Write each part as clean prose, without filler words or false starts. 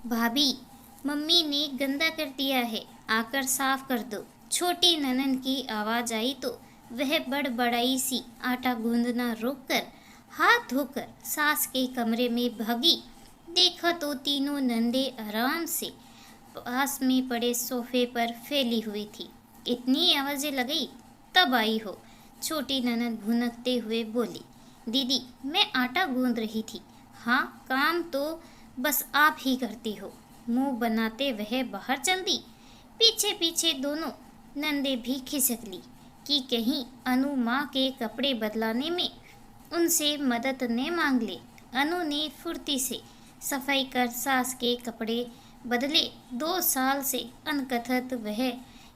भाभी, मम्मी ने गंदा कर दिया है, आकर साफ कर दो। छोटी ननन की आवाज आई तो वह बड़बड़ाई सी आटा गूंदना रोककर हाथ धोकर सास के कमरे में भागी। देखा तो तीनों नंदे आराम से पास में पड़े सोफे पर फैली हुई थी। इतनी आवाजें लगाई तब आई हो। छोटी ननद भुनकते हुए बोली, दीदी मैं आटा गूंद रही थी। हाँ, काम तो बस आप ही करती हो। मुंह बनाते वह बाहर चल दी। पीछे पीछे दोनों नंदे भी खिसक ली कि कहीं अनु माँ के कपड़े बदलाने में उनसे मदद न मांग ले। अनु ने फुर्ती से सफाई कर सास के कपड़े बदले। 2 साल से अनकथित वह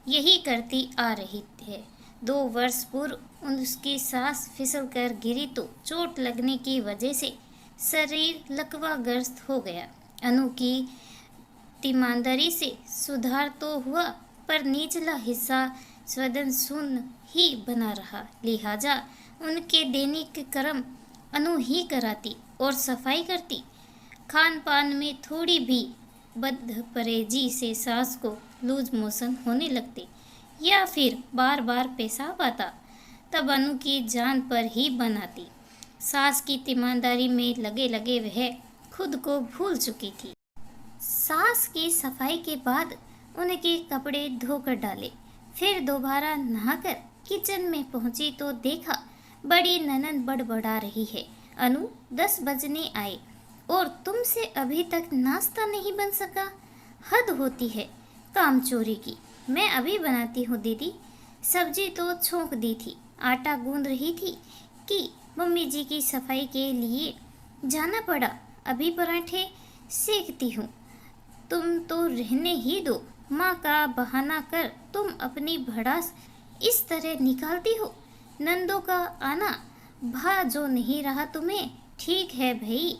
यही करती आ रही है। 2 वर्ष पूर्व उसकी सास फिसल कर गिरी तो चोट लगने की वजह से शरीर लकवाग्रस्त हो गया। अनु की ईमानदारी से सुधार तो हुआ, पर निचला हिस्सा स्वदन शून्य ही बना रहा। लिहाजा उनके दैनिक कर्म अनु ही कराती और सफाई करती। खान पान में थोड़ी भी बदपरहेजी से सास को लूज मोशन होने लगते या फिर बार बार पेशाब आता, तब अनु की जान पर ही बनाती। सास की ईमानदारी में लगे लगे वह खुद को भूल चुकी थी। सास की सफाई के बाद उनके कपड़े धोकर डाले, फिर दोबारा नहाकर किचन में पहुंची तो देखा बड़ी ननद बड़बड़ा रही है। अनु, 10 बजने आए और तुमसे अभी तक नाश्ता नहीं बन सका? हद होती है काम चोरी की। मैं अभी बनाती हूँ दीदी। सब्जी तो छोंक दी थी, आटा गूंद रही थी कि मम्मी जी की सफाई के लिए जाना पड़ा। अभी पराठे सेकती हूँ। तुम तो रहने ही दो। माँ का बहाना कर तुम अपनी भड़ास इस तरह निकालती हो। नंदों का आना भा जो नहीं रहा तुम्हें। ठीक है भाई,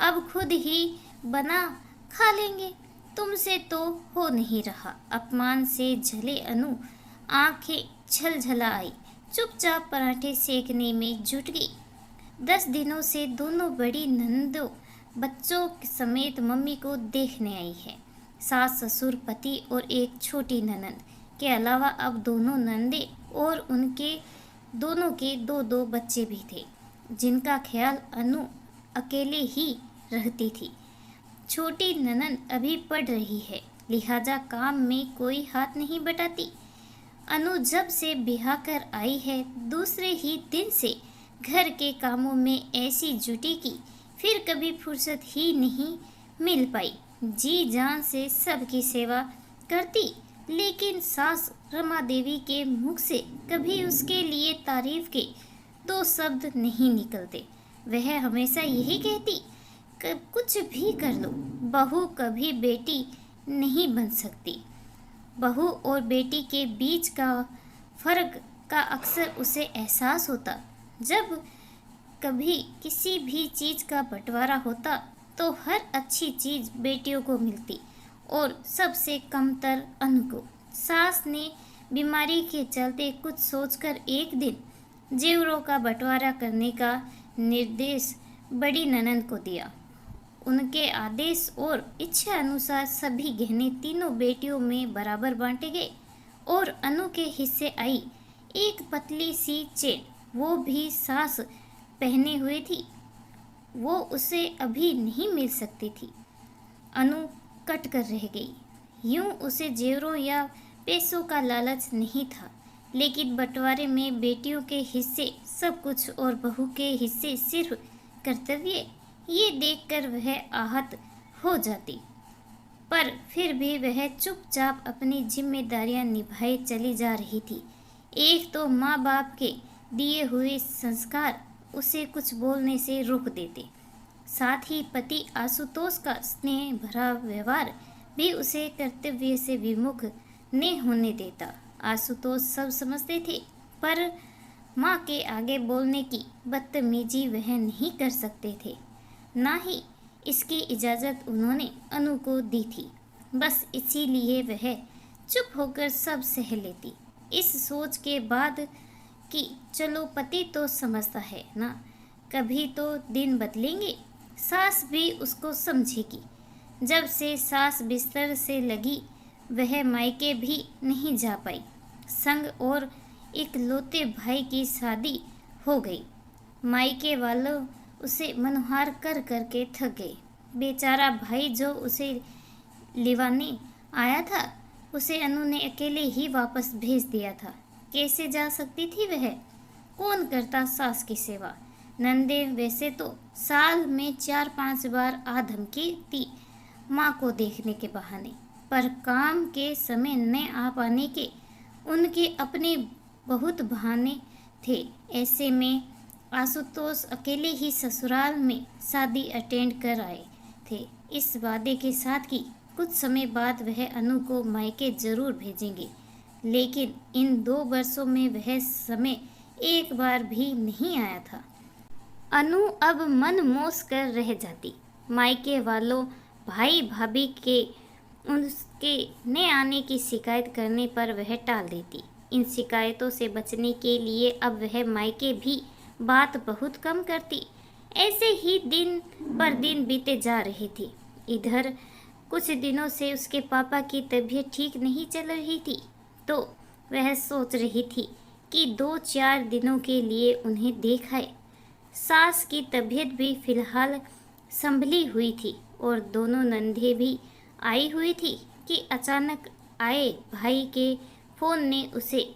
अब खुद ही बना खा लेंगे। तुमसे तो हो नहीं रहा। अपमान से झले अनु आंखें झलझला आई, चुपचाप पराठे सेकने में जुट गई। 10 दिनों से दोनों बड़ी नंदों बच्चों समेत मम्मी को देखने आई है। सास, ससुर, पति और एक छोटी ननद के अलावा अब दोनों नंदे और उनके दोनों के 2-2 बच्चे भी थे, जिनका ख्याल अनु अकेले ही रहती थी। छोटी ननद अभी पढ़ रही है, लिहाजा काम में कोई हाथ नहीं बटाती। अनु जब से ब्याह कर आई है, दूसरे ही दिन से घर के कामों में ऐसी जुटी कि फिर कभी फुर्सत ही नहीं मिल पाई। जी जान से सबकी सेवा करती, लेकिन सास रमा देवी के मुख से कभी उसके लिए तारीफ के 2 शब्द नहीं निकलते। वह हमेशा यही कहती, कुछ भी कर लो, बहू कभी बेटी नहीं बन सकती। बहू और बेटी के बीच का फर्क का अक्सर उसे एहसास होता। जब कभी किसी भी चीज़ का बंटवारा होता तो हर अच्छी चीज़ बेटियों को मिलती और सबसे कमतर अनु को। सास ने बीमारी के चलते कुछ सोचकर एक दिन जेवरों का बंटवारा करने का निर्देश बड़ी ननद को दिया। उनके आदेश और इच्छा अनुसार सभी गहने तीनों बेटियों में बराबर बांटे गए और अनु के हिस्से आई एक पतली सी चेन, वो भी सास पहने हुए थी। वो उसे अभी नहीं मिल सकती थी। अनु कट कर रह गई। यूं उसे जेवरों या पैसों का लालच नहीं था, लेकिन बंटवारे में बेटियों के हिस्से सब कुछ और बहू के हिस्से सिर्फ कर्तव्य, ये देखकर वह आहत हो जाती। पर फिर भी वह चुपचाप अपनी जिम्मेदारियां निभाए चली जा रही थी। एक तो माँ बाप के दिए हुए संस्कार उसे कुछ बोलने से रोक देते, साथ ही पति आशुतोष का स्नेह भरा व्यवहार भी उसे कर्तव्य से विमुख न होने देता। आशुतोष सब समझते थे, पर माँ के आगे बोलने की बदतमीजी वह नहीं कर सकते थे। ना ही इसकी इजाज़त उन्होंने अनु को दी थी। बस इसीलिए वह चुप होकर सब सह लेती, इस सोच के बाद कि चलो पति तो समझता है ना, कभी तो दिन बदलेंगे, सास भी उसको समझेगी। जब से सास बिस्तर से लगी वह मायके भी नहीं जा पाई। संग और इकलौते भाई की शादी हो गई। मायके वालों उसे मनुहार कर करके थक गए। बेचारा भाई जो उसे लिवाने आया था उसे अनु ने अकेले ही वापस भेज दिया था। कैसे जा सकती थी वह? कौन करता सास की सेवा? नंदे वैसे तो साल में 4-5 बार आ धमकी थी माँ को देखने के बहाने, पर काम के समय न आ पाने के उनके अपने बहुत बहाने थे। ऐसे में आशुतोष अकेले ही ससुराल में शादी अटेंड कर आए थे, इस वादे के साथ कि कुछ समय बाद वह अनु को मायके जरूर भेजेंगे। लेकिन इन 2 वर्षों में वह समय एक बार भी नहीं आया था। अनु अब मन मोस कर रह जाती। मायके वालों भाई भाभी के उसके न आने की शिकायत करने पर वह टाल देती। इन शिकायतों से बचने के लिए अब वह मायके भी बात बहुत कम करती। ऐसे ही दिन पर दिन बीते जा रहे थे। इधर कुछ दिनों से उसके पापा की तबीयत ठीक नहीं चल रही थी, तो वह सोच रही थी कि 2-4 दिनों के लिए उन्हें देख आए। सास की तबीयत भी फिलहाल संभली हुई थी और दोनों नंदे भी आई हुई थी कि अचानक आए भाई के फोन ने उसे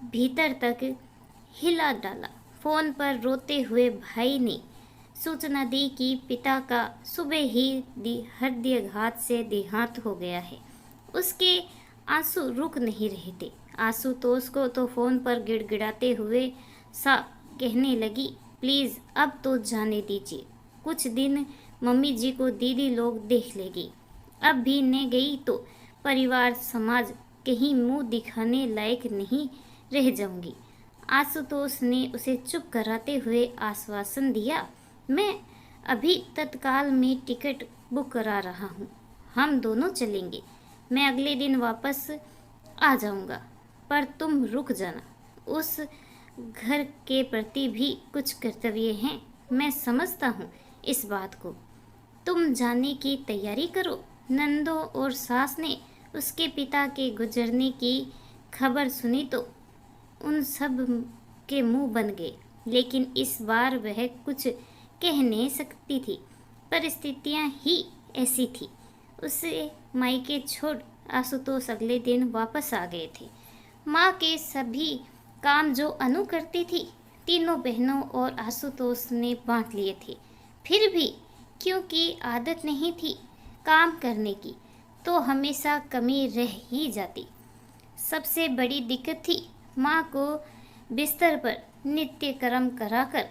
भीतर तक हिला डाला। फोन पर रोते हुए भाई ने सूचना दी कि पिता का सुबह ही हृदयाघात से देहांत हो गया है। उसके आंसू रुक नहीं रहे थे। आशुतोष को तो फोन पर गिड़गिड़ाते हुए सा कहने लगी, प्लीज़ अब तो जाने दीजिए, कुछ दिन मम्मी जी को दीदी लोग देख लेगी। अब भी न गई तो परिवार समाज कहीं मुंह दिखाने लायक नहीं रह जाऊंगी। आशुतोष ने उसे चुप कराते हुए आश्वासन दिया, मैं अभी तत्काल में टिकट बुक करा रहा हूँ, हम दोनों चलेंगे। मैं अगले दिन वापस आ जाऊंगा, पर तुम रुक जाना। उस घर के प्रति भी कुछ कर्तव्य हैं, मैं समझता हूँ इस बात को। तुम जाने की तैयारी करो। नंदो और सास ने उसके पिता के गुजरने की खबर सुनी तो उन सब के मुंह बन गए, लेकिन इस बार वह कुछ कह नहीं सकती थी। परिस्थितियां ही ऐसी थी। उसे मायके छोड़ आशुतोष अगले दिन वापस आ गए थे। माँ के सभी काम जो अनु करती थी, तीनों बहनों और आशुतोष ने बांट लिए थे। फिर भी क्योंकि आदत नहीं थी काम करने की, तो हमेशा कमी रह ही जाती। सबसे बड़ी दिक्कत थी माँ को बिस्तर पर नित्य कर्म कराकर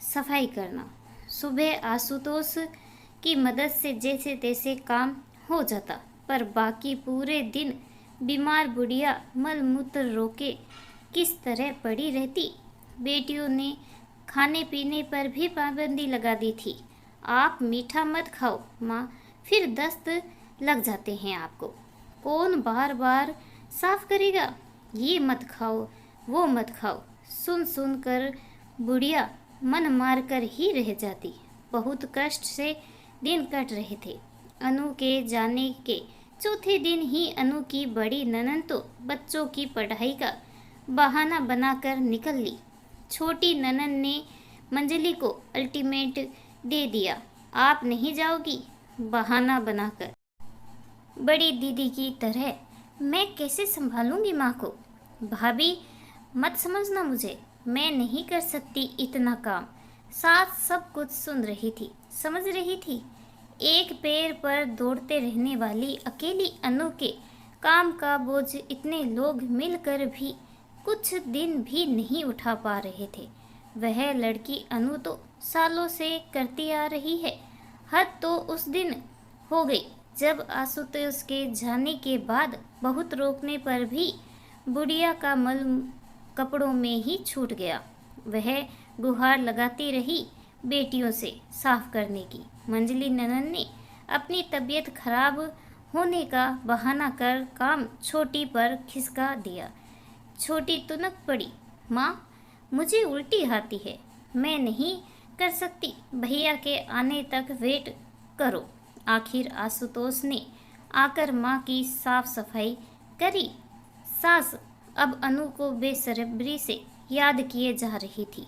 सफाई करना। सुबह आशुतोष की मदद से जैसे तैसे काम हो जाता, पर बाकी पूरे दिन बीमार बुढ़िया मल मूत्र रोके किस तरह पड़ी रहती। बेटियों ने खाने पीने पर भी पाबंदी लगा दी थी। आप मीठा मत खाओ माँ, फिर दस्त लग जाते हैं आपको। कौन बार बार साफ करेगा? ये मत खाओ, वो मत खाओ। सुन सुन कर बुढ़िया मन मार कर ही रह जाती। बहुत कष्ट से दिन कट रहे थे। अनु के जाने के चौथे दिन ही अनु की बड़ी ननद तो बच्चों की पढ़ाई का बहाना बनाकर निकल ली। छोटी ननद ने मंजली को अल्टीमेट दे दिया, आप नहीं जाओगी, बहाना बनाकर। बड़ी दीदी की तरह मैं कैसे संभालूंगी माँ को? भाभी मत समझना मुझे, मैं नहीं कर सकती इतना काम। सास सब कुछ सुन रही थी, समझ रही थी। एक पैर पर दौड़ते रहने वाली अकेली अनु के काम का बोझ इतने लोग मिलकर भी कुछ दिन भी नहीं उठा पा रहे थे। वह लड़की अनु तो सालों से करती आ रही है। हद तो उस दिन हो गई जब आशुतोष के जाने के बाद बहुत रोकने पर भी बुढ़िया का मल कपड़ों में ही छूट गया। वह गुहार लगाती रही बेटियों से साफ करने की। मंजली ननद ने अपनी तबीयत खराब होने का बहाना कर काम छोटी पर खिसका दिया। छोटी तुनक पड़ी, माँ मुझे उल्टी आती है, मैं नहीं कर सकती, भैया के आने तक वेट करो। आखिर आशुतोष ने आकर माँ की साफ सफाई करी। सास अब अनु को बेसब्री से याद किए जा रही थी।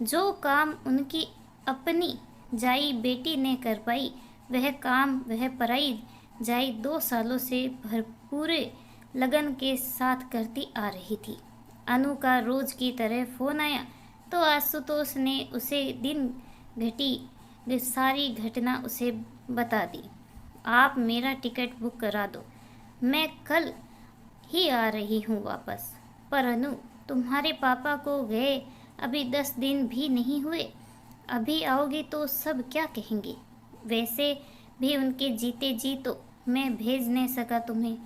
जो काम उनकी अपनी जाई बेटी ने कर पाई, वह काम वह पराई जाई 2 सालों से भरपूरे लगन के साथ करती आ रही थी। अनु का रोज की तरह फोन आया तो आशुतोष ने उसे दिन घटी सारी घटना उसे बता दी। आप मेरा टिकट बुक करा दो, मैं कल ही आ रही हूँ वापस। पर अनु, तुम्हारे पापा को गए अभी 10 दिन भी नहीं हुए, अभी आओगे तो सब क्या कहेंगे। वैसे भी उनके जीते जी तो मैं भेज नहीं सका तुम्हें।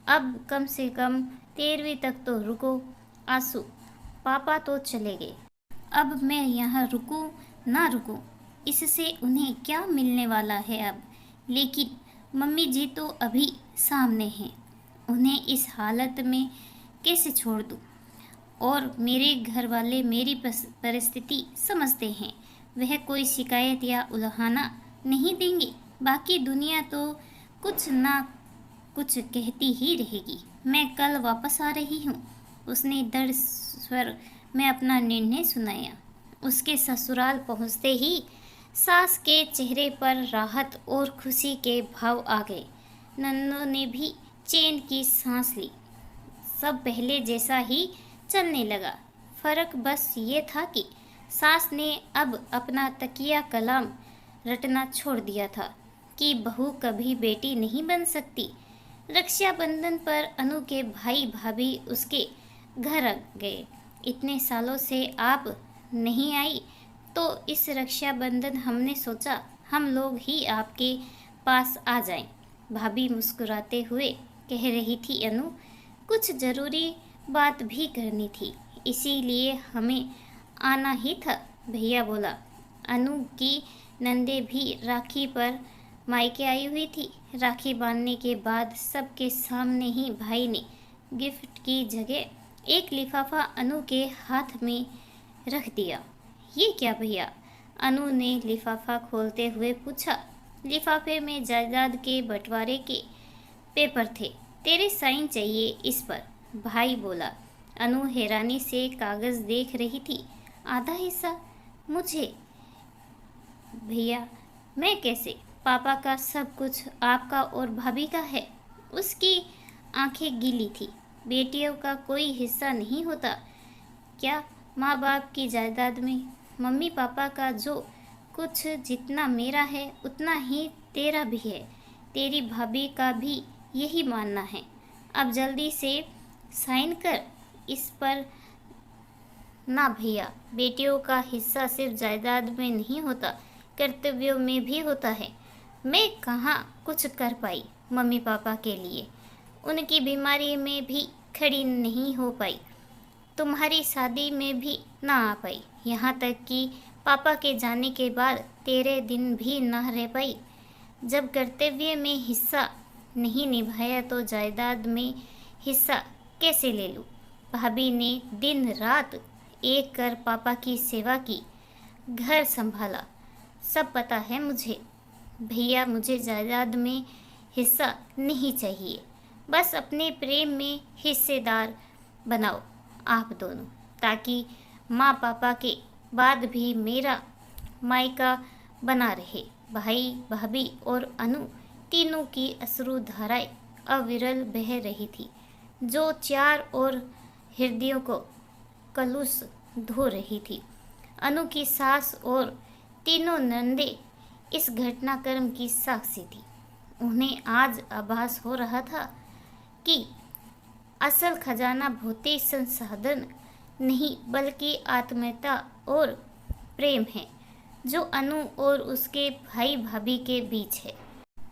अब कम से कम 13वीं तक तो रुको। आंसू, पापा तो चले गए, अब मैं यहाँ रुकूं ना रुकूं, इससे उन्हें क्या मिलने वाला है अब। लेकिन मम्मी जी तो अभी सामने हैं, उन्हें इस हालत में कैसे छोड़ दूँ। और मेरे घर वाले मेरी परिस्थिति समझते हैं, वह कोई शिकायत या उल्हाना नहीं देंगे। बाकी दुनिया तो कुछ ना कुछ कहती ही रहेगी। मैं कल वापस आ रही हूँ, उसने दृढ़ स्वर में अपना निर्णय सुनाया। उसके ससुराल पहुँचते ही सास के चेहरे पर राहत और खुशी के भाव आ गए। नन्नों ने भी चैन की सांस ली। सब पहले जैसा ही चलने लगा। फर्क बस ये था कि सास ने अब अपना तकिया कलाम रटना छोड़ दिया था कि बहू कभी बेटी नहीं बन सकती। रक्षाबंधन पर अनु के भाई भाभी उसके घर आ गए। इतने सालों से आप नहीं आई तो इस रक्षाबंधन हमने सोचा हम लोग ही आपके पास आ जाएं। भाभी मुस्कुराते हुए कह रही थी, अनु, कुछ ज़रूरी बात भी करनी थी, इसीलिए हमें आना ही था। भैया बोला। अनु की नंदे भी राखी पर मायके आई हुई थी। राखी बांधने के बाद सबके सामने ही भाई ने गिफ्ट की जगह एक लिफाफा अनु के हाथ में रख दिया। ये क्या भैया? अनु ने लिफाफा खोलते हुए पूछा। लिफाफे में जायदाद के बंटवारे के पेपर थे, तेरे साइन चाहिए इस पर, भाई बोला। अनु हैरानी से कागज़ देख रही थी। आधा हिस्सा मुझे? भैया, मैं कैसे? पापा का सब कुछ आपका और भाभी का है। उसकी आंखें गीली थी। बेटियों का कोई हिस्सा नहीं होता क्या माँ बाप की जायदाद में? मम्मी पापा का जो कुछ जितना मेरा है उतना ही तेरा भी है। तेरी भाभी का भी यही मानना है। अब जल्दी से साइन कर इस पर। ना भैया, बेटियों का हिस्सा सिर्फ जायदाद में नहीं होता, कर्तव्यों में भी होता है। मैं कहाँ कुछ कर पाई मम्मी पापा के लिए, उनकी बीमारी में भी खड़ी नहीं हो पाई, तुम्हारी शादी में भी ना आ पाई, यहाँ तक कि पापा के जाने के बाद तेरे दिन भी ना रह पाई। जब कर्तव्य में हिस्सा नहीं निभाया तो जायदाद में हिस्सा कैसे ले लूँ? भाभी ने दिन रात एक कर पापा की सेवा की, घर संभाला, सब पता है मुझे। भैया, मुझे जायदाद में हिस्सा नहीं चाहिए, बस अपने प्रेम में हिस्सेदार बनाओ आप दोनों, ताकि माँ पापा के बाद भी मेरा मायका बना रहे। भाई भाभी और अनु तीनों की अश्रु धाराएं अविरल बह रही थी, जो चार और हृदयों को कलुष धो रही थी। अनु की सास और तीनों नंदे इस घटनाक्रम की साक्षी थी। उन्हें आज आभास हो रहा था कि असल खजाना भौतिक संसाधन नहीं बल्कि आत्मीयता और प्रेम है, जो अनु और उसके भाई भाभी के बीच है।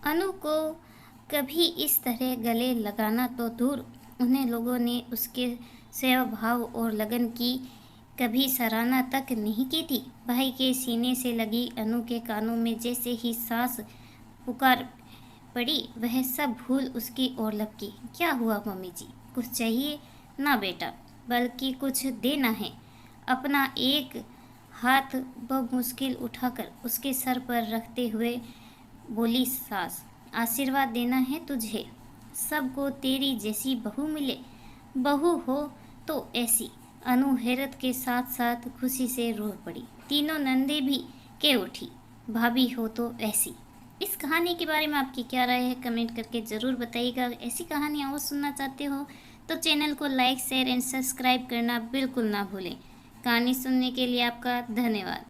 अनु को कभी इस तरह गले लगाना तो दूर, उन्हें लोगों ने उसके सेवा भाव और लगन की कभी सराहना तक नहीं की थी। भाई के सीने से लगी अनु के कानों में जैसे ही सांस पुकार पड़ी, वह सब भूल उसकी ओर लपकी। क्या हुआ मम्मी जी, कुछ चाहिए? ना बेटा, बल्कि कुछ देना है। अपना एक हाथ बमुश्किल उठाकर उसके सर पर रखते हुए बोली सास, आशीर्वाद देना है तुझे, सबको तेरी जैसी बहू मिले, बहू हो तो ऐसी। अनु हैरत के साथ साथ खुशी से रो पड़ी। तीनों नंदे भी के उठी, भाभी हो तो ऐसी। इस कहानी के बारे में आपकी क्या राय है, कमेंट करके ज़रूर बताइएगा। ऐसी कहानियाँ और सुनना चाहते हो तो चैनल को लाइक शेयर एंड सब्सक्राइब करना बिल्कुल ना भूलें। कहानी सुनने के लिए आपका धन्यवाद।